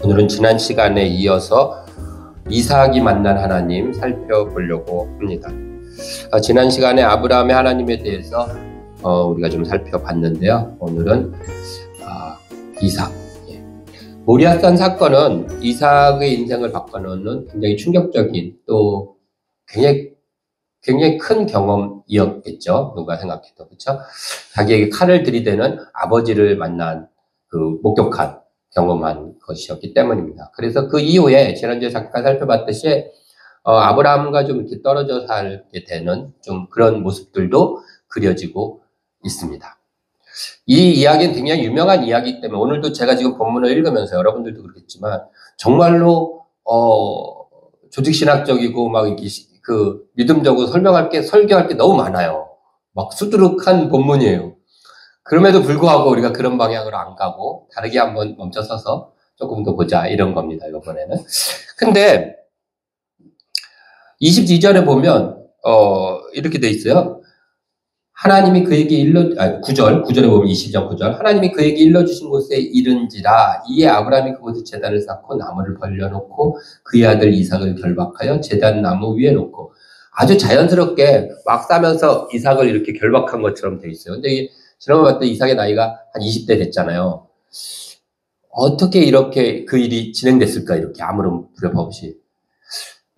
오늘은 지난 시간에 이어서 이삭이 만난 하나님 살펴보려고 합니다. 지난 시간에 아브라함의 하나님에 대해서 우리가 좀 살펴봤는데요. 오늘은 이삭. 모리아산 사건은 이삭의 인생을 바꿔놓는 굉장히 충격적인 또 굉장히 큰 경험이었겠죠. 누가 생각해도. 그렇죠? 자기에게 칼을 들이대는 아버지를 목격한 경험한 것이었기 때문입니다. 그래서 그 이후에 지난주에 잠깐 살펴봤듯이 아브라함과 좀 이렇게 떨어져 살게 되는 좀 그런 모습들도 그려지고 있습니다. 이 이야기는 굉장히 유명한 이야기이기 때문에 오늘도 제가 지금 본문을 읽으면서 여러분들도 그렇겠지만 정말로 조직신학적이고 막 이렇게 믿음적으로 설교할 게 너무 많아요. 막 수두룩한 본문이에요. 그럼에도 불구하고 우리가 그런 방향으로 안 가고 다르게 한번 멈춰서서 조금 더 보자 이런 겁니다. 이번에는. 근데 22절에 보면 이렇게 돼 있어요. 하나님이 그에게 9절에 보면 20절 9절 하나님이 그에게 일러주신 곳에 이른지라 이에 아브라함이 그곳에 제단을 쌓고 나무를 벌려놓고 그의 아들 이삭을 결박하여 제단 나무 위에 놓고 아주 자연스럽게 막 싸면서 이삭을 이렇게 결박한 것처럼 돼 있어요. 근데 지난번에 봤더니 이삭의 나이가 한 20대 됐잖아요. 어떻게 이렇게 그 일이 진행됐을까? 이렇게 아무런 불협 없이.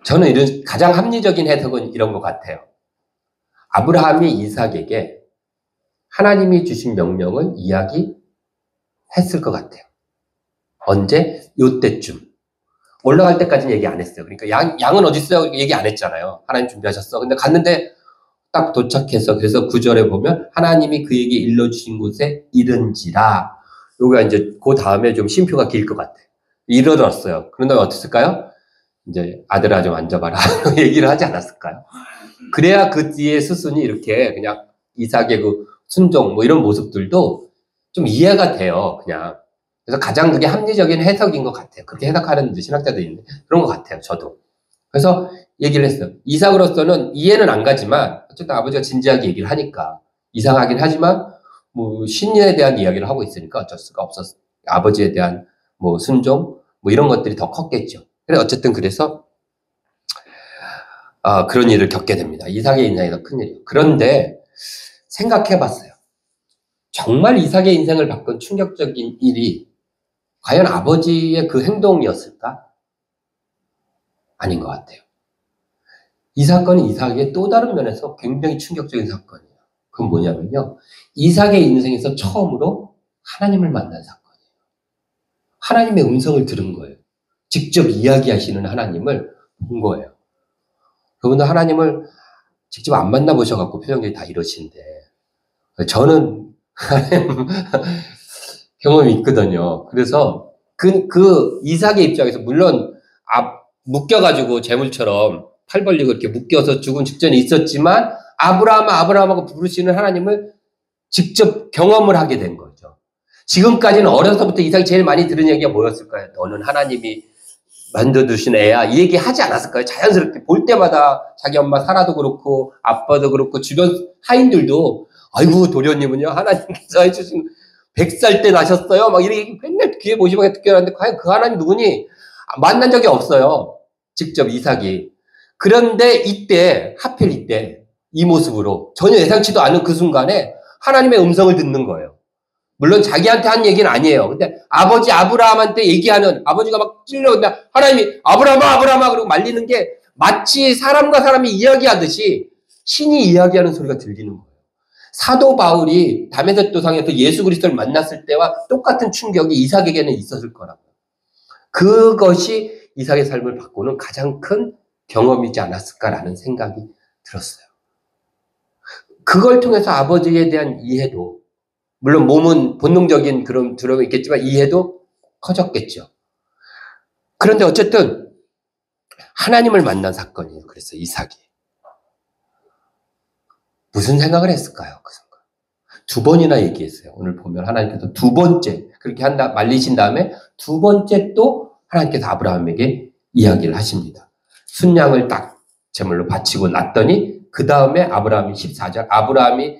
저는 가장 합리적인 해석은 이런 것 같아요. 아브라함이 이삭에게 하나님이 주신 명령을 이야기했을 것 같아요. 언제? 요때쯤. 올라갈 때까지는 얘기 안 했어요. 그러니까 양은 어디 있어요? 얘기 안 했잖아요. 하나님 준비하셨어. 근데 갔는데 딱 도착해서 그래서 9절에 보면 하나님이 그에게 일러주신 곳에 이른지라. 요가 이제 그 다음에 좀 쉼표가 길 것 같아요. 이르렀어요. 그런 다음에 어땠을까요? 이제 아들아 좀 앉아봐라. 얘기를 하지 않았을까요? 그래야 그 뒤에 스순이 이렇게 그냥 이삭의 그 순종 뭐 이런 모습들도 좀 이해가 돼요. 그냥. 그래서 가장 그게 합리적인 해석인 것 같아요. 그렇게 해석하는 신학자도 있는데 그런 것 같아요. 저도. 그래서 얘기를 했어요. 이삭으로서는 이해는 안 가지만 어쨌든 아버지가 진지하게 얘기를 하니까 이상하긴 하지만 뭐 신에 대한 이야기를 하고 있으니까 어쩔 수가 없었어요. 아버지에 대한 뭐 순종 뭐 이런 것들이 더 컸겠죠. 그래서 어쨌든 그래서 그런 일을 겪게 됩니다. 이삭의 인생이 더 큰 일이에요. 그런데 생각해 봤어요. 정말 이삭의 인생을 바꾼 충격적인 일이 과연 아버지의 그 행동이었을까? 아닌 것 같아요. 이 사건이 이삭의 또 다른 면에서 굉장히 충격적인 사건이에요. 그건 뭐냐면요. 이삭의 인생에서 처음으로 하나님을 만난 사건이에요. 하나님의 음성을 들은 거예요. 직접 이야기하시는 하나님을 본 거예요. 그분도 하나님을 직접 안 만나보셔갖고 표정들이 다 이러신데 저는 하나님 경험이 있거든요. 그래서 그 이삭의 입장에서 물론 묶여가지고 재물처럼 팔 벌리고 이렇게 묶여서 죽음 직전에 있었지만 아브라함하고 부르시는 하나님을 직접 경험을 하게 된 거죠. 지금까지는 어려서부터 이삭이 제일 많이 들은 얘기가 뭐였을까요? 너는 하나님이 만들어두신 애야. 이 얘기 하지 않았을까요? 자연스럽게 볼 때마다 자기 엄마 사라도 그렇고 아빠도 그렇고 주변 하인들도 아이고 도련님은요 하나님께서 해주신 100살 때 나셨어요. 막 이런 얘기 맨날 귀에 모시고 듣게 하는데 과연 그 하나님 누구니? 만난 적이 없어요. 직접 이삭이. 그런데 하필 이때 이 모습으로 전혀 예상치도 않은 그 순간에 하나님의 음성을 듣는 거예요. 물론 자기한테 한 얘기는 아니에요. 근데 아버지 아브라함한테 얘기하는 아버지가 막 찔러온다. 하나님이 아브라함아 그러고 말리는 게 마치 사람과 사람이 이야기하듯이 신이 이야기하는 소리가 들리는 거예요. 사도 바울이 다메섹 도상에서 예수 그리스도를 만났을 때와 똑같은 충격이 이삭에게는 있었을 거라고. 그것이 이삭의 삶을 바꾸는 가장 큰 경험이지 않았을까라는 생각이 들었어요. 그걸 통해서 아버지에 대한 이해도 물론 몸은 본능적인 그런 두려움이 있겠지만 이해도 커졌겠죠. 그런데 어쨌든 하나님을 만난 사건이에요. 그래서 이삭이. 무슨 생각을 했을까요? 그 순간. 2번이나 얘기했어요. 오늘 보면 하나님께서 2번째 그렇게 말리신 다음에 2번째 또 하나님께서 아브라함에게 이야기를 하십니다. 순양을 딱 제물로 바치고 났더니 그 다음에 아브라함이 14절 아브라함이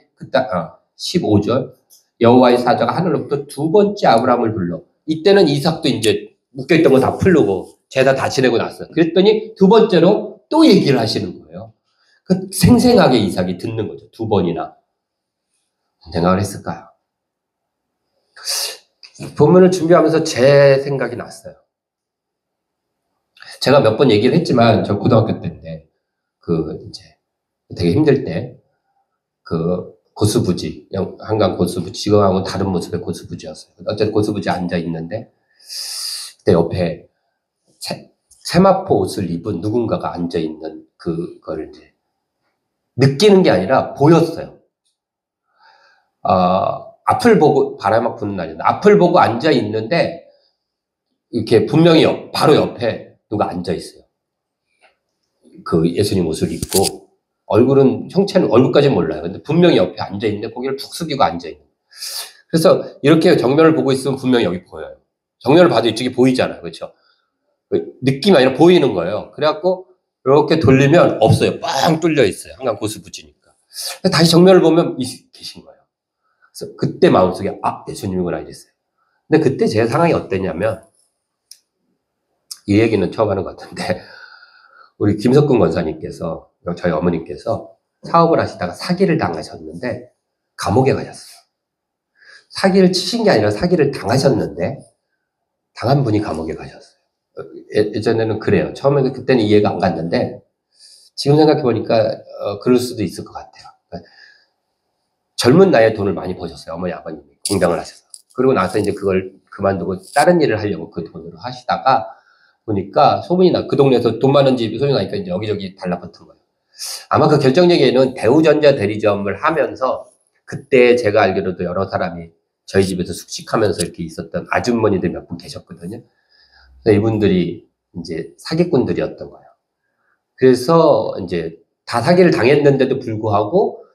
15절 여호와의 사자가 하늘로부터 2번째 아브라함을 불러 이때는 이삭도 이제 묶여있던 거 다 풀르고 제사 다 지내고 났어요. 그랬더니 두 번째로 또 얘기를 하시는 거예요. 그 생생하게 이삭이 듣는 거죠. 두 번이나. 생각을 했을까요? 본문을 준비하면서 제 생각이 났어요. 제가 몇 번 얘기를 했지만, 저 고등학교 때인데, 이제 되게 힘들 때, 고수부지, 한강 고수부지, 지금하고는 다른 모습의 고수부지였어요. 어쨌든 고수부지 앉아 있는데, 그때 옆에 세마포 옷을 입은 누군가가 앉아 있는 그걸 이제 느끼는 게 아니라 보였어요. 앞을 보고, 바람이 막 부는 날이었는데, 앞을 보고 앉아 있는데, 이렇게 분명히 바로 옆에 누가 앉아 있어요. 그 예수님 옷을 입고, 형체는 얼굴까지는 몰라요. 근데 분명히 옆에 앉아 있는데, 고개를 푹 숙이고 앉아 있는. 그래서 이렇게 정면을 보고 있으면 분명히 여기 보여요. 정면을 봐도 이쪽이 보이잖아요. 그렇죠? 느낌이 아니라 보이는 거예요. 그래갖고, 이렇게 돌리면 없어요. 빵 뚫려 있어요. 한강 고수부지니까. 다시 정면을 보면 계신 거예요. 그래서 그때 마음속에, 예수님이구나 이랬어요. 근데 그때 제 상황이 어땠냐면, 이 얘기는 처음 하는 것 같은데, 우리 김석근 권사님께서, 저희 어머님께서 사업을 하시다가 사기를 당하셨는데, 감옥에 가셨어요. 사기를 치신 게 아니라 사기를 당하셨는데, 당한 분이 감옥에 가셨어요. 예전에는 그래요. 처음에는 그때는 이해가 안 갔는데, 지금 생각해보니까, 그럴 수도 있을 것 같아요. 그러니까 젊은 나이에 돈을 많이 버셨어요. 어머니, 아버님이. 공장을 하셔서. 그리고 나서 이제 그걸 그만두고 다른 일을 하려고 그 돈으로 하시다가, 보니까 소문이 그 동네에서 돈 많은 집 소문이 나니까 이제 여기저기 달라붙은 거예요. 아마 그 결정적인 대우전자 대리점을 하면서 그때 제가 알기로도 여러 사람이 저희 집에서 숙식하면서 이렇게 있었던 아주머니들 몇 분 계셨거든요. 그래서 이분들이 이제 사기꾼들이었던 거예요. 그래서 이제 다 사기를 당했는데도 불구하고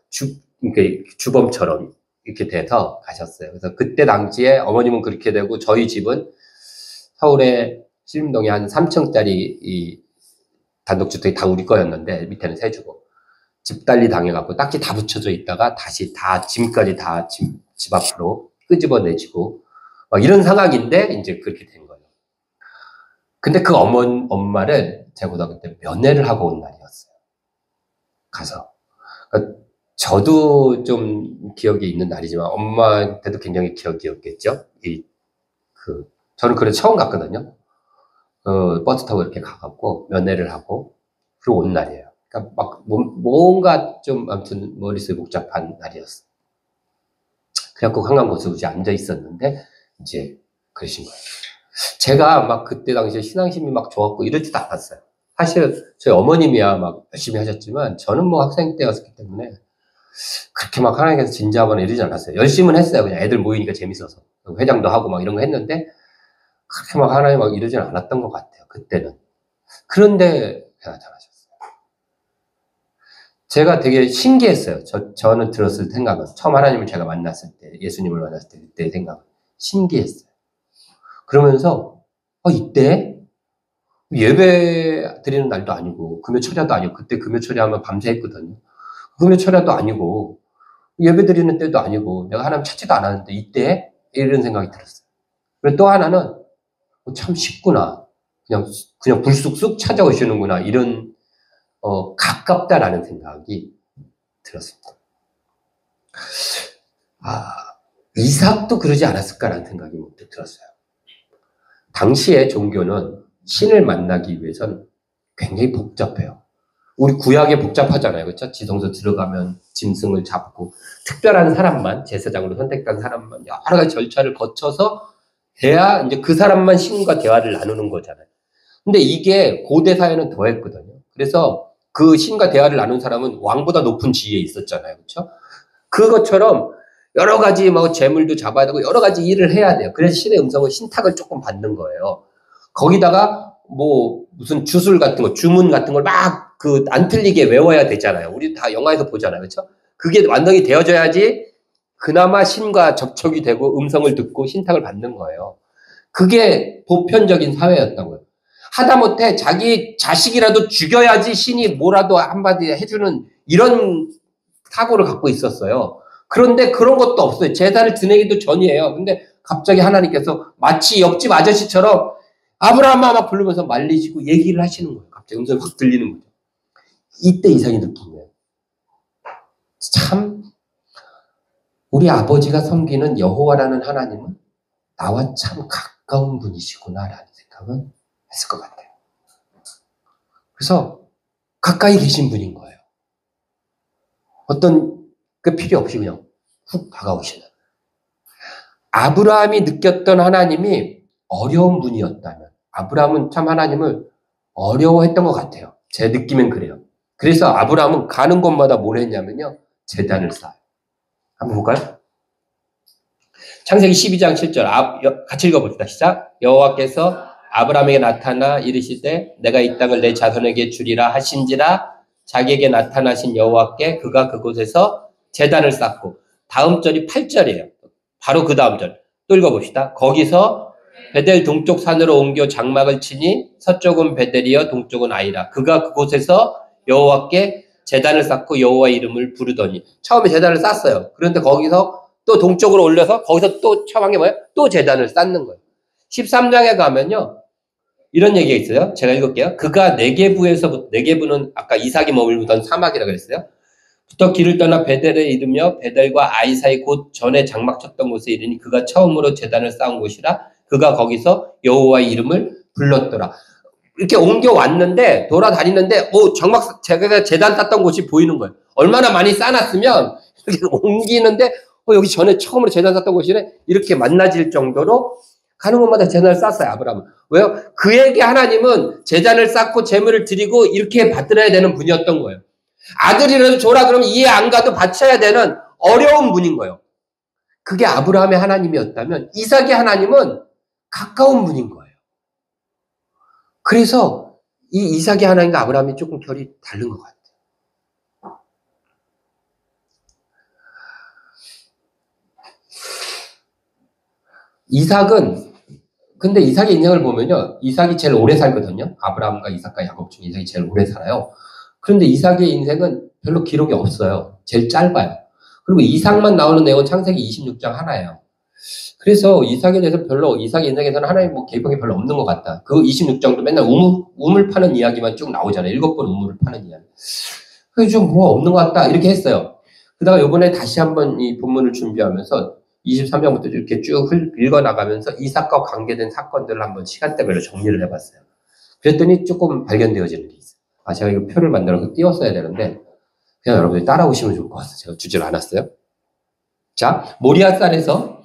이렇게 주범처럼 이렇게 돼서 가셨어요. 그래서 그때 당시에 어머님은 그렇게 되고 저희 집은 서울에 신림동에 한 3층짜리 이 단독주택이 다 우리 거였는데 밑에는 세주고 집달리 당해갖고 딱지 다 붙여져 있다가 다시 짐까지 다 집 앞으로 끄집어내지고 막 이런 상황인데 이제 그렇게 된 거예요. 근데 그 엄마를 제가 고등학교 때 면회를 하고 온 날이었어요. 가서. 그러니까 저도 좀 기억이 있는 날이지만 엄마한테도 굉장히 기억이었겠죠. 저는 그래 처음 갔거든요. 버스 타고 이렇게 가갖고, 면회를 하고, 그리고 온 날이에요. 그러니까 뭔가 좀, 아무튼, 머릿속이 복잡한 날이었어. 그래갖고, 한강고수부지에 앉아 있었는데, 이제, 그러신 거예요. 제가 그때 당시에 신앙심이 좋았고, 이러지도 않았어요. 사실, 저희 어머님이야 열심히 하셨지만, 저는 학생 때였기 때문에, 그렇게 하나님께서 진지하거나 이러지 않았어요. 열심히는 했어요. 그냥 애들 모이니까 재밌어서. 회장도 하고 이런 거 했는데, 그렇게 하나님 이러지는 않았던 것 같아요. 그때는. 그런데 나타나셨어요. 제가 되게 신기했어요. 저는 들었을 생각은. 처음 하나님을 제가 만났을 때, 예수님을 만났을 때, 그때의 생각은. 신기했어요. 그러면서, 이때? 예배 드리는 날도 아니고, 금요철야도 아니고, 그때 금요철야하면 밤새 했거든요. 금요철야도 아니고, 예배 드리는 때도 아니고, 내가 하나님 찾지도 않았는데, 이때? 이런 생각이 들었어요. 그리고 또 하나는, 참 쉽구나. 그냥 불쑥쑥 찾아오시는구나. 이런, 가깝다라는 생각이 들었습니다. 이삭도 그러지 않았을까라는 생각이 문득 들었어요. 당시의 종교는 신을 만나기 위해서는 굉장히 복잡해요. 우리 구약에 복잡하잖아요. 그렇죠? 지성소 들어가면 짐승을 잡고, 특별한 사람만, 제사장으로 선택된 사람만, 여러 가지 절차를 거쳐서 해야 이제 그 사람만 신과 대화를 나누는 거잖아요. 근데 이게 고대 사회는 더했거든요. 그래서 그 신과 대화를 나눈 사람은 왕보다 높은 지위에 있었잖아요. 그렇죠? 그것처럼 여러 가지 재물도 잡아야 되고 여러 가지 일을 해야 돼요. 그래서 신의 음성은 신탁을 조금 받는 거예요. 거기다가 무슨 주술 같은 거, 주문 같은 걸 안 틀리게 외워야 되잖아요. 우리 다 영화에서 보잖아요. 그렇죠? 그게 완성이 되어져야지 그나마 신과 접촉이 되고 음성을 듣고 신탁을 받는 거예요. 그게 보편적인 사회였다고요. 하다못해 자기 자식이라도 죽여야지 신이 뭐라도 한마디 해주는 이런 사고를 갖고 있었어요. 그런데 그런 것도 없어요. 제사를 지내기도 전이에요. 근데 갑자기 하나님께서 마치 옆집 아저씨처럼 아브라함아 막 부르면서 말리시고 얘기를 하시는 거예요. 갑자기 음성이 확 들리는 거죠. 이때 이삭이 느낀 거예요. 참 우리 아버지가 섬기는 여호와라는 하나님은 나와 참 가까운 분이시구나라는 생각은 했을 것 같아요. 그래서 가까이 계신 분인 거예요. 어떤 그 필요 없이 그냥 훅 다가오시는. 아브라함이 느꼈던 하나님이 어려운 분이었다면 아브라함은 참 하나님을 어려워했던 것 같아요. 제 느낌은 그래요. 그래서 아브라함은 가는 곳마다 뭘 했냐면요. 제단을 쌓아요. 한번 볼까요? 창세기 12장 7절 같이 읽어봅시다. 시작. 여호와께서 아브라함에게 나타나 이르시되 내가 이 땅을 내 자손에게 주리라 하신지라 자기에게 나타나신 여호와께 그가 그곳에서 제단을 쌓고 다음 절이 8절이에요. 바로 그 다음 절. 또 읽어봅시다. 거기서 베델 동쪽 산으로 옮겨 장막을 치니 서쪽은 베델이여 동쪽은 아이라. 그가 그곳에서 여호와께 제단을 쌓고 여호와 이름을 부르더니 처음에 제단을 쌓았어요. 그런데 거기서 또 동쪽으로 올려서 거기서 또 처음 한 게 뭐예요? 또 제단을 쌓는 거예요. 13장에 가면요. 이런 얘기가 있어요. 제가 읽을게요. 그가 네게부에서부터, 네게부는 아까 이삭이 머물던 사막이라고 그랬어요. 부터 길을 떠나 베델에 이르며 베델과 아이 사이 곧 전에 장막 쳤던 곳에 이르니 그가 처음으로 제단을 쌓은 곳이라 그가 거기서 여호와의 이름을 불렀더라. 이렇게 옮겨왔는데 돌아다니는데 장막 제가 제단 쌓던 곳이 보이는 거예요. 얼마나 많이 쌓아놨으면 이렇게 옮기는데 여기 전에 처음으로 제단 쌓던 곳이네. 이렇게 만나질 정도로 가는 곳마다 제단을 쌓았어요. 아브라함은. 왜요? 그에게 하나님은 제단을 쌓고 제물을 드리고 이렇게 받들어야 되는 분이었던 거예요. 아들이라도 줘라 그러면 이해 안 가도 바쳐야 되는 어려운 분인 거예요. 그게 아브라함의 하나님이었다면 이삭의 하나님은 가까운 분인 거예요. 그래서 이 이삭의 하나님과 아브라함이 조금 결이 다른 것 같아요. 근데 이삭의 인생을 보면요. 이삭이 제일 오래 살거든요. 아브라함과 이삭과 야곱 중에 이삭이 제일 오래 살아요. 그런데 이삭의 인생은 별로 기록이 없어요. 제일 짧아요. 그리고 이삭만 나오는 내용은 창세기 26장 하나예요. 그래서 이삭에 대해서 이삭의 인생에서는 하나님 개입한 게 별로 없는 것 같다. 그 26장도 맨날 우물 파는 이야기만 쭉 나오잖아요. 7번 우물을 파는 이야기. 그게 좀 없는 것 같다. 이렇게 했어요. 그다가 이번에 다시 한번 이 본문을 준비하면서 23장부터 이렇게 쭉 읽어나가면서 이삭과 관계된 사건들을 한번 시간대별로 정리를 해봤어요. 그랬더니 조금 발견되어지는 게 있어요. 제가 이거 표를 만들어서 띄웠어야 되는데 그냥 여러분들이 따라오시면 좋을 것 같아요. 제가 주지를 않았어요. 자, 모리아산에서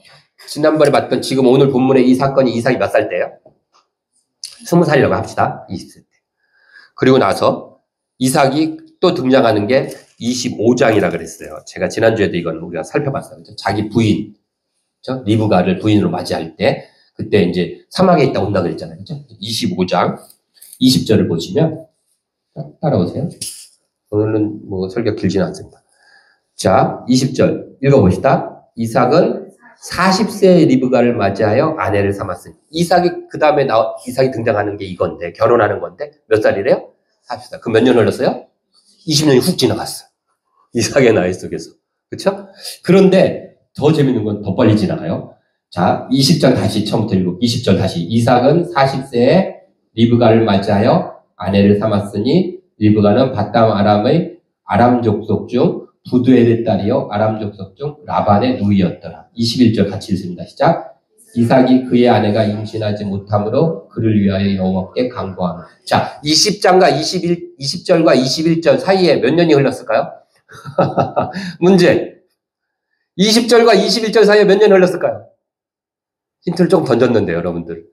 지난번에 봤던 지금 오늘 본문의 이 사건이 이삭이 몇 살 때예요? 20살이라고 합시다. 20세 때. 그리고 나서 이삭이 또 등장하는 게 25장이라 그랬어요. 제가 지난주에도 이건 우리가 살펴봤어요. 자기 부인, 그렇죠? 리브가를 부인으로 맞이할 때 그때 이제 사막에 있다 온다 그랬잖아요. 그렇죠? 25장 20절을 보시면 따라오세요. 오늘은 설교 길지는 않습니다. 자, 20절 읽어봅시다. 이삭은 40세의 리브가를 맞이하여 아내를 삼았으니 이삭이 이삭이 등장하는 게 이건데 결혼하는 건데 몇 살이래요? 40살. 그럼 몇 년 흘렀어요? 20년이 훅 지나갔어. 이삭의 나이 속에서. 그렇죠? 그런데 더 재밌는 건 더 빨리 지나가요. 자, 20장 다시 처음부터 읽고 20절 다시. 이삭은 40세에 리브가를 맞이하여 아내를 삼았으니 리브가는 바담 아람의 아람 족속 중 부두엘의 딸이요 아람 족속 중 라반의 누이였더라. 21절 같이 읽습니다. 시작. 이삭이 그의 아내가 임신하지 못함으로 그를 위하여 여호와께 간구하며. 자, 20절과 21절 사이에 몇 년이 흘렀을까요? 문제. 20절과 21절 사이에 몇 년이 흘렀을까요? 힌트를 조금 던졌는데 여러분들.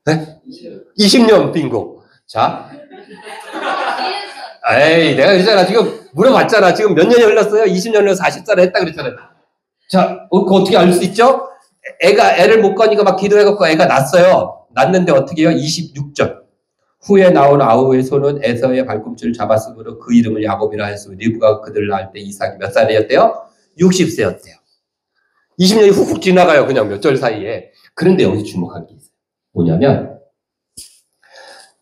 네? 20년 빙고. 자. 내가 그랬잖아. 지금 물어봤잖아. 지금 몇 년이 흘렀어요? 20년 흘러서 40살을 했다 그랬잖아요. 자, 그거 어떻게 알 수 있죠? 애를 못 가니까 막 기도해갖고 애가 낳았어요. 낳는데 어떻게 해요? 26절. 후에 나온 아우의 손은 에서의 발꿈치를 잡았으므로 그 이름을 야곱이라 했으며 리브가 그들을 낳을 때 이삭이 몇 살이었대요? 60세였대요. 20년이 훅훅 지나가요. 그냥 몇 절 사이에. 그런데 여기서 주목한 게 있어요. 뭐냐면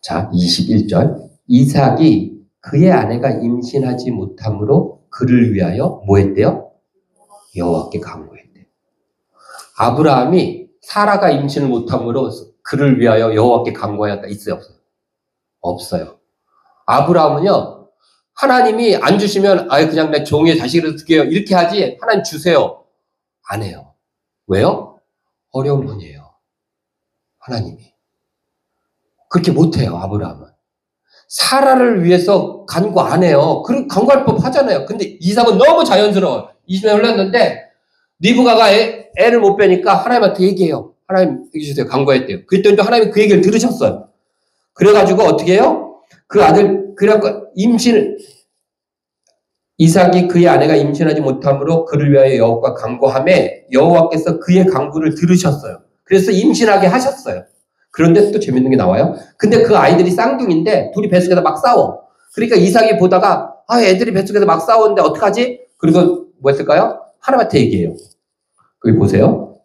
자, 21절. 이삭이 그의 아내가 임신하지 못함으로 그를 위하여 뭐 했대요? 여호와께 간구했대요. 아브라함이 사라가 임신을 못함으로 그를 위하여 여호와께 간구하였다. 있어요, 없어요? 없어요. 아브라함은요, 하나님이 안 주시면 아예 그냥 내 종의 자식을 드게요. 이렇게 하지. 하나님 주세요. 안 해요. 왜요? 어려운 분이에요. 하나님이. 그렇게 못해요, 아브라함은. 사라를 위해서 간구 안 해요. 간구할 법 하잖아요. 근데 이삭은 너무 자연스러워요. 20년 흘렀는데 리브가가 애를 못 빼니까 하나님한테 얘기해요. 하나님 얘기해주세요. 간구했대요. 그랬더니 또 하나님이 그 얘기를 들으셨어요. 그래가지고 어떻게 해요? 그 아들, 그래갖고 이삭이 그의 아내가 임신하지 못함으로 그를 위하여 여호와께 간구하매 여호와께서 그의 간구를 들으셨어요. 그래서 임신하게 하셨어요. 그런데 또 재밌는 게 나와요. 근데 그 아이들이 쌍둥이인데 둘이 뱃속에서 막 싸워. 그러니까 이삭이 보다가 애들이 뱃속에서 막 싸우는데 어떡하지? 그리고 뭐 했을까요? 하나님한테 얘기해요. 거기 보세요.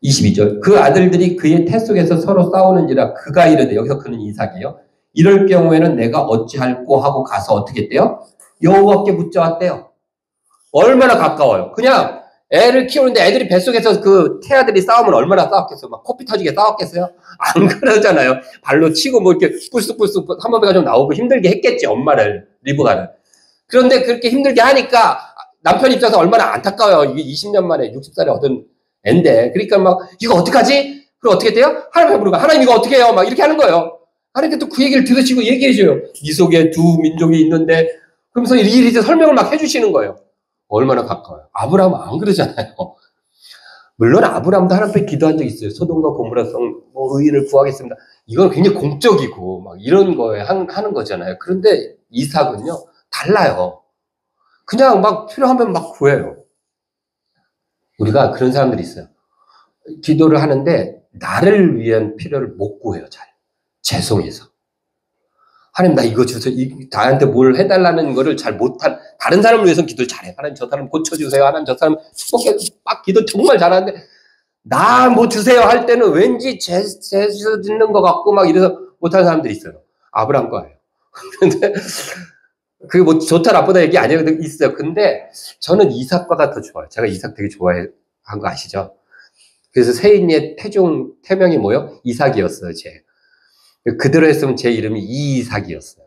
22절. 그 아들들이 그의 태 속에서 서로 싸우는지라 그가 이르되, 여기서 그는 이삭이에요. 이럴 경우에는 내가 어찌할꼬 하고 가서 어떻게 했대요? 여호와께 묻자왔대요. 얼마나 가까워요. 그냥 애를 키우는데 애들이 뱃속에서 그 태아들이 싸우면 얼마나 싸웠겠어요. 막 코피 터지게 싸웠겠어요? 안 그러잖아요. 발로 치고 뭐 이렇게 불쑥불쑥 한 번배가 좀 나오고 힘들게 했겠지, 엄마를, 리브가를. 그런데 그렇게 힘들게 하니까 남편 입장에서 얼마나 안타까워요. 이게 20년 만에 60살에 얻은 애인데. 그러니까 막 이거 어떡하지? 그럼 어떻게 돼요? 하나님께 물어봐. 하나님 이거 어떻게 해요? 막 이렇게 하는 거예요. 하나님께 또 그 얘기를 들으시고 얘기해줘요. 이 속에 두 민족이 있는데, 그러면서 이리 설명을 막 해주시는 거예요. 얼마나 가까워요. 아브라함은 안 그러잖아요. 물론 아브라함도 하나님 앞에 기도한 적이 있어요. 소돔과 고모라성 뭐 의인을 구하겠습니다. 이건 굉장히 공적이고 막 이런 거에 하는 거잖아요. 그런데 이삭은요 달라요. 그냥 막 필요하면 막 구해요. 우리가 그런 사람들이 있어요. 기도를 하는데 나를 위한 필요를 못 구해요. 잘. 죄송해서. 하나님 나 이거 주세요. 나한테 뭘 해달라는 거를 잘 못한, 다른 사람을 위해서는 기도를 잘해. 하나님 저 사람 고쳐주세요. 하나님 저 사람 축복해. 막 기도 정말 잘하는데 나 뭐 주세요 할 때는 왠지 죄수 짓는 것 같고 막 이래서 못하는 사람들이 있어요. 아브라함 거예요. 근데 그게 뭐 좋다 나쁘다 얘기 아니에요. 있어요. 근데 저는 이삭과가 더 좋아요. 제가 이삭 되게 좋아한 거 아시죠? 그래서 세인의 태명이 뭐요? 이삭이었어요. 그대로 했으면 제 이름이 이삭이었어요.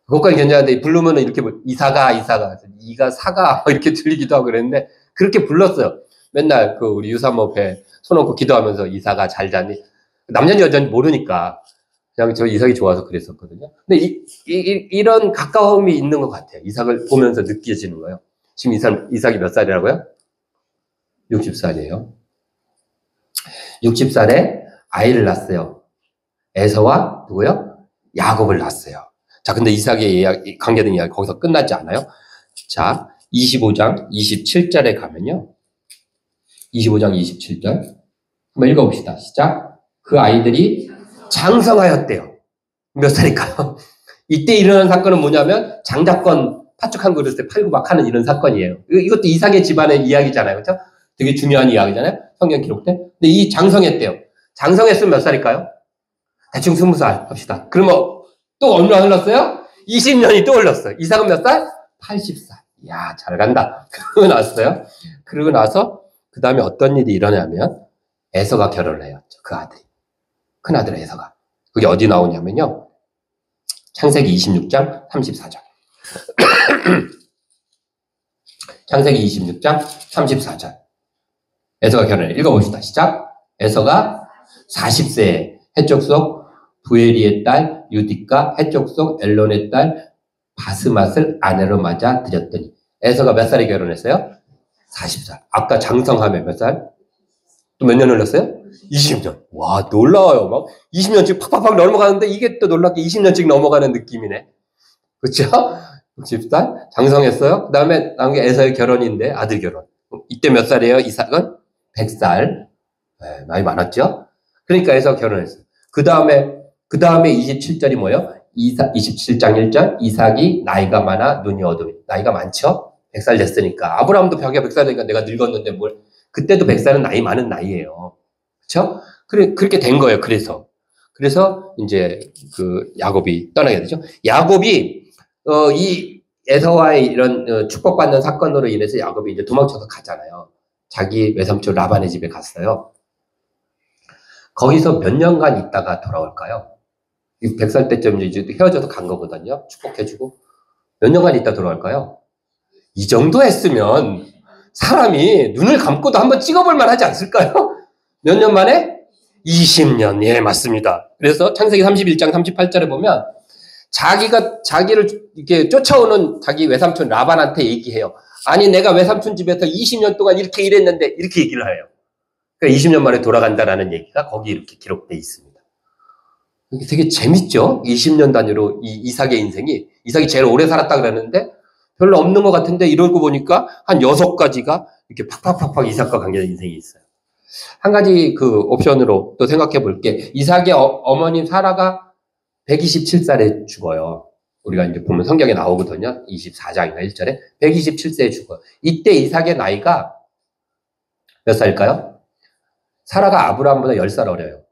그것까지 괜찮은데 부르면은 이렇게 이사가 이가 사가 이렇게 들리기도 하고 그랬는데 그렇게 불렀어요. 맨날 그 우리 유사모 배 손얹고 기도하면서 이사가 잘 자니, 남자인지 여자인지 모르니까 그냥 저 이삭이 좋아서 그랬었거든요. 근데 이런 가까움이 있는 것 같아요. 이삭을 보면서 느껴지는 거예요. 지금 이삭이 몇 살이라고요? 60살이에요. 60살에 아이를 낳았어요. 에서와 누구요? 야곱을 낳았어요. 자, 근데 이삭의 관계된 이야기 거기서 끝나지 않아요. 자, 25장 27절에 가면요. 25장 27절. 한번 읽어봅시다. 시작. 그 아이들이 장성하였대요. 몇 살일까요? 이때 일어난 사건은 뭐냐면 장자권 파축한 그릇에 팔고 막 하는 이런 사건이에요. 이것도 이삭의 집안의 이야기잖아요. 그렇죠? 되게 중요한 이야기잖아요. 성경 기록때. 근데 이 장성했대요. 장성했으면 몇 살일까요? 대충 20살 합시다. 그러면 또 얼마 흘렀어요? 20년이 또 흘렀어요. 이삭은 몇 살? 80살. 이야, 잘 간다. 그러고 났어요. 그러고 나서 그 다음에 어떤 일이 일어나면 에서가 결혼을 해요. 그 아들이. 큰 아들 에서가. 그게 어디 나오냐면요. 창세기 26장 34절. 창세기 26장 34절. 에서가 결혼해. 읽어봅시다. 시작. 에서가 40세에 해쪽 속 부에리의 딸 유딕과 해쪽 속 엘론의 딸 바스맛을 아내로 맞아 들였더니. 에서가 몇 살에 결혼했어요? 40살. 아까 장성하면 몇 살? 또 몇 년 흘렀어요? 20년. 와, 놀라워요. 막 20년씩 팍팍팍 넘어가는데 이게 또 놀랍게 20년씩 넘어가는 느낌이네. 그렇죠? 60살 장성했어요. 그 다음에 에서의 결혼인데 아들 결혼. 이때 몇 살이에요? 이삭은 100살. 네, 나이 많았죠? 그러니까 에서 결혼했어요. 그 다음에 27절이 뭐예요? 27장 1절. 이삭이 나이가 많아 눈이 어두워. 나이가 많죠? 100살 됐으니까. 아브라함도 벽에 100살 되니까 내가 늙었는데 뭘. 그때도 100살은 나이 많은 나이예요. 그렇죠? 그렇게 된 거예요. 그래서 이제 그 야곱이 떠나게 되죠. 야곱이 이 에서와의 이런 축복받는 사건으로 인해서 야곱이 이제 도망쳐서 가잖아요. 자기 외삼촌 라반의 집에 갔어요. 거기서 몇 년간 있다가 돌아올까요? 100살 때쯤 이제 헤어져도 간 거거든요. 축복해주고. 몇 년간 있다 돌아올까요? 이 정도 했으면 사람이 눈을 감고도 한번 찍어볼 만하지 않을까요? 몇 년 만에? 20년. 예, 맞습니다. 그래서 창세기 31장 38절에 보면 자기를 이렇게 쫓아오는 자기 외삼촌 라반한테 얘기해요. 아니, 내가 외삼촌 집에서 20년 동안 이렇게 일했는데 이렇게 얘기를 해요. 그러니까 20년 만에 돌아간다라는 얘기가 거기 이렇게 기록되어 있습니다. 이게 되게 재밌죠? 20년 단위로 이삭의 인생이, 이삭이 제일 오래 살았다 그랬는데 별로 없는 것 같은데 이러고 보니까 한 6가지가 이렇게 팍팍팍팍 이삭과 관계된 인생이 있어요. 한 가지 그 옵션으로 또 생각해 볼게. 이삭의 어머님 사라가 127살에 죽어요. 우리가 이제 보면 성경에 나오거든요. 24장인가 1절에 127세에 죽어요. 이때 이삭의 나이가 몇 살일까요? 사라가 아브라함보다 10살 어려요.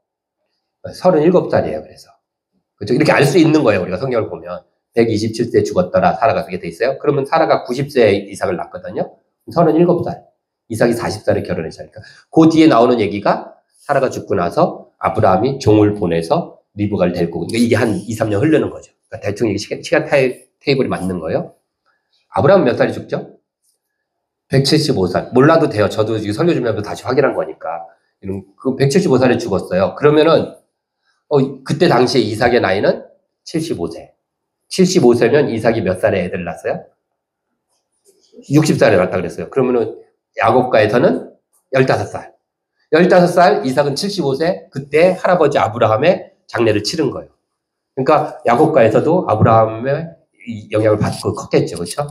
37살이에요. 그래서 그렇죠? 이렇게 알 수 있는 거예요. 우리가 성경을 보면 127세에 죽었더라 사라가 그게 돼 있어요. 그러면 사라가 90세에 이삭을 낳거든요. 37살. 이삭이 40살에 결혼했으니까. 그 뒤에 나오는 얘기가 사라가 죽고 나서 아브라함이 종을 보내서 리브가를 데리고, 그러니까 이게 한 2, 3년 흐르는 거죠. 그러니까 대충 이게 시간 테이블이 맞는 거예요. 아브라함은 몇 살이 죽죠? 175살. 몰라도 돼요. 저도 지금 설교 준비하면서 다시 확인한 거니까. 그 175살에 죽었어요. 그러면은, 그때 당시에 이삭의 나이는 75세. 75세면 이삭이 몇 살에 애들 낳았어요? 60살에 낳았다 그랬어요. 그러면은 야곱가에서는 15살. 15살, 이삭은 75세, 그때 할아버지 아브라함의 장례를 치른 거예요. 그러니까 야곱가에서도 아브라함의 영향을 받고 컸겠죠. 그렇죠?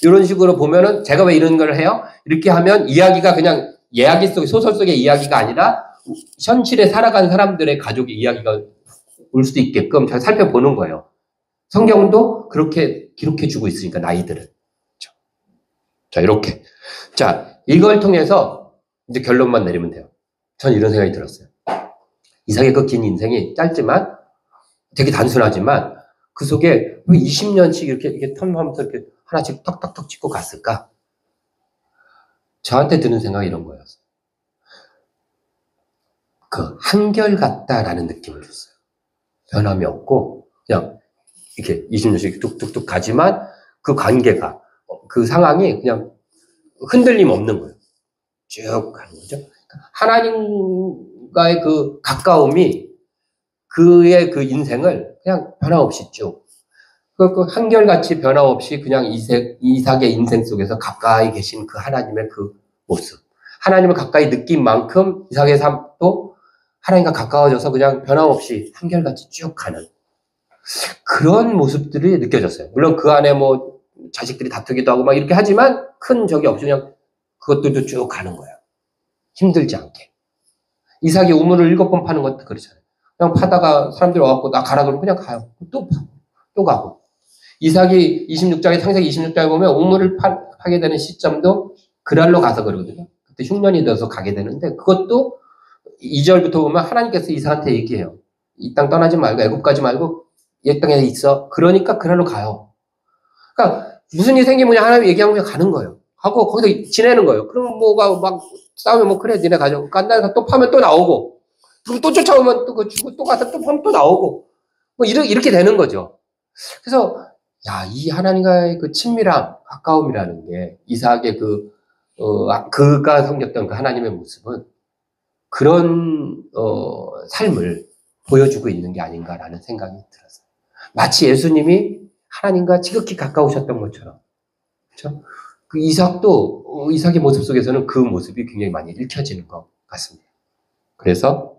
이런 식으로 보면은 제가 왜 이런 걸 해요? 이렇게 하면 이야기가 그냥 이야기 속의 소설 속의 이야기가 아니라 현실에 살아간 사람들의 가족의 이야기가 올 수도 있게끔 잘 살펴보는 거예요. 성경도 그렇게 기록해주고 있으니까 나이들은. 그렇죠? 자, 이렇게. 자, 이걸 통해서 이제 결론만 내리면 돼요. 전 이런 생각이 들었어요. 이삭의 그 긴 인생이 짧지만 되게 단순하지만 그 속에 왜 20년씩 이렇게 텀하면서 이렇게 하나씩 턱턱턱 찍고 갔을까? 저한테 드는 생각이 이런 거였어요. 그 한결같다라는 느낌을 줬어요. 변함이 없고 그냥 이렇게 20년씩 뚝뚝뚝 가지만 그 관계가, 그 상황이 그냥 흔들림 없는 거예요. 쭉 가는 거죠. 하나님과의 그 가까움이 그의 그 인생을 그냥 변함없이 쭉, 그 한결같이 변함없이 그냥 이삭의 인생 속에서 가까이 계신 그 하나님의 그 모습, 하나님을 가까이 느낀 만큼 이삭의 삶도 하나님과 가까워져서 그냥 변함없이 한결같이 쭉 가는 그런 모습들이 느껴졌어요. 물론 그 안에 뭐 자식들이 다투기도 하고 막 이렇게 하지만 큰 적이 없이 그냥 그것들도 쭉 가는 거예요. 힘들지 않게. 이삭이 우물을 7번 파는 것도 그렇잖아요. 그냥 파다가 사람들이 와갖고 나 가라 그러면 그냥 가요. 또 가고. 이삭이 26장에 창세기 26장에 보면 우물을 파게 되는 시점도 그랄로 가서 그러거든요. 그때 흉년이 돼서 가게 되는데 그것도 2절부터 보면 하나님께서 이삭한테 얘기해요. 이 땅 떠나지 말고 애굽 가지 말고 이 땅에 있어. 그러니까 그랄로 가요. 그러니까 무슨 일이 생기면 하나님이 얘기하면 그냥 가는 거예요. 하고 거기서 지내는 거예요. 그럼 뭐가 막 싸우면 뭐 그래 니네 가져. 간다니까 또 파면 또 나오고 그리고 또 쫓아오면 또 그 주고 또 가서 또 파면 또 나오고 뭐 이렇게 되는 거죠. 그래서 야, 이 하나님과의 그 친밀함, 가까움이라는 게 이삭의 그가 섬겼던 그 하나님의 모습은 그런 삶을 보여주고 있는 게 아닌가라는 생각이 들었어요. 마치 예수님이 하나님과 지극히 가까우셨던 것처럼, 그렇죠? 그 이삭의 모습 속에서는 그 모습이 굉장히 많이 읽혀지는 것 같습니다. 그래서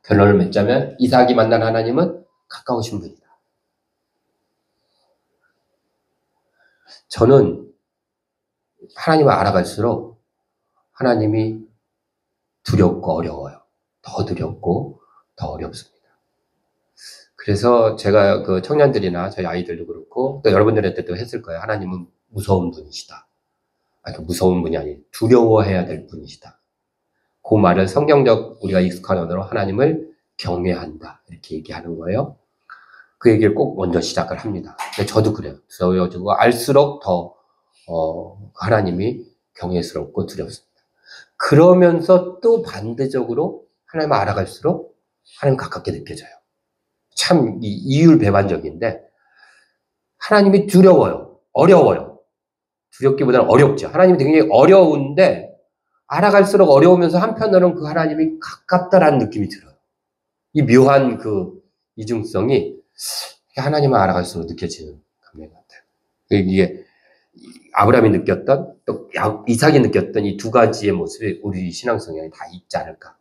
결론을 맺자면 이삭이 만난 하나님은 가까우신 분이다. 저는 하나님을 알아갈수록 하나님이 두렵고 어려워요. 더 두렵고 더 어렵습니다. 그래서 제가 그 청년들이나 저희 아이들도 그렇고 또 여러분들한테도 했을 거예요. 하나님은 무서운 분이시다. 아니, 무서운 분이 아니에요. 두려워해야 될 분이시다. 그 말을 성경적 우리가 익숙한 언어로 하나님을 경외한다. 이렇게 얘기하는 거예요. 그 얘기를 꼭 먼저 시작을 합니다. 근데 저도 그래요. 두려워지고 알수록 더 하나님이 경외스럽고 두렵습니다. 그러면서 또 반대적으로 하나님을 알아갈수록 하나님 가깝게 느껴져요. 참 이율배반적인데 하나님이 두려워요. 어려워요. 두렵기보다는 어렵죠. 하나님이 굉장히 어려운데 알아갈수록 어려우면서 한편으로는 그 하나님이 가깝다라는 느낌이 들어요. 이 묘한 그 이중성이 하나님을 알아갈수록 느껴지는 감명 같아요. 이게 아브라함이 느꼈던 또 이삭이 느꼈던 이 두 가지의 모습이 우리 신앙 성향에 다 있지 않을까.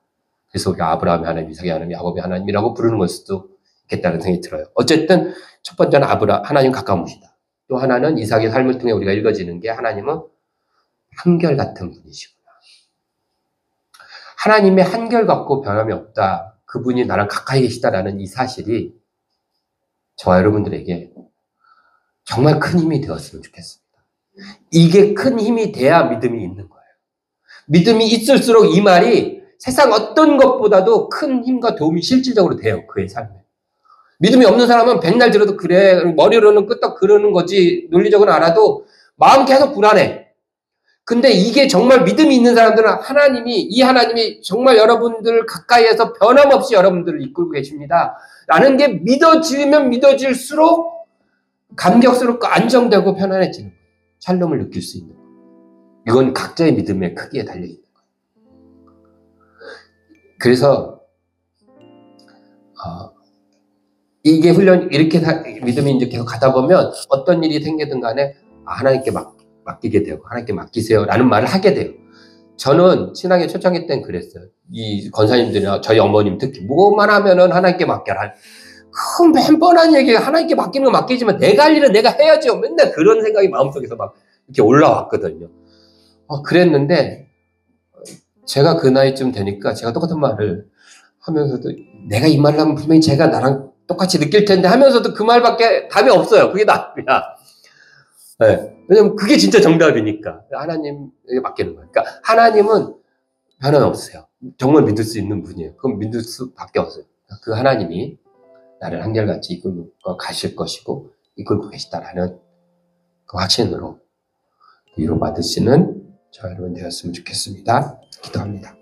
그래서 우리가 아브라함의 하나님, 이삭의 하나님, 야곱의 하나님이라고 부르는 걸 수도 있겠다는 생각이 들어요. 어쨌든 첫 번째는 하나님 가까우시다. 또 하나는 이삭의 삶을 통해 우리가 읽어지는 게 하나님은 한결같은 분이시구나. 하나님의 한결같고 변함이 없다. 그분이 나랑 가까이 계시다라는 이 사실이 저와 여러분들에게 정말 큰 힘이 되었으면 좋겠습니다. 이게 큰 힘이 돼야 믿음이 있는 거예요. 믿음이 있을수록 이 말이 세상 어떤 것보다도 큰 힘과 도움이 실질적으로 돼요. 그의 삶에. 믿음이 없는 사람은 백날 들어도 그래. 머리로는 끄떡 그러는 거지. 논리적으로 알아도 마음 계속 불안해. 근데 이게 정말 믿음이 있는 사람들은 이 하나님이 정말 여러분들 가까이에서 변함없이 여러분들을 이끌고 계십니다. 라는 게 믿어지면 믿어질수록 감격스럽고 안정되고 편안해지는 거예요. 샬롬을 느낄 수 있는 거예요. 이건 각자의 믿음의 크기에 달려있는 거예요. 그래서 이게 이렇게 믿음이 이제 계속 가다 보면 어떤 일이 생기든 간에 하나님께 맡기게 되고 하나님께 맡기세요 라는 말을 하게 돼요. 저는 신앙의 초창기 때는 그랬어요. 이 권사님들이나 저희 어머님 특히 뭐만 하면은 하나님께 맡겨라. 큰 뻔뻔한 얘기가 하나님께 맡기는 건 맡기지만 내가 할 일은 내가 해야죠. 맨날 그런 생각이 마음속에서 막 이렇게 올라왔거든요. 그랬는데 제가 그 나이쯤 되니까 제가 똑같은 말을 하면서도 내가 이 말을 하면 분명히 제가 나랑 똑같이 느낄 텐데 하면서도 그 말밖에 답이 없어요. 그게 답이야. 네. 왜냐면 그게 진짜 정답이니까. 하나님에게 맡기는 거예요. 그러니까 하나님은 변함없어요. 정말 믿을 수 있는 분이에요. 그럼 믿을 수밖에 없어요. 그 하나님이 나를 한결같이 이끌고 가실 것이고 이끌고 계시다라는 그 확신으로 위로받으시는 저 여러분 되었으면 좋겠습니다. 기도합니다.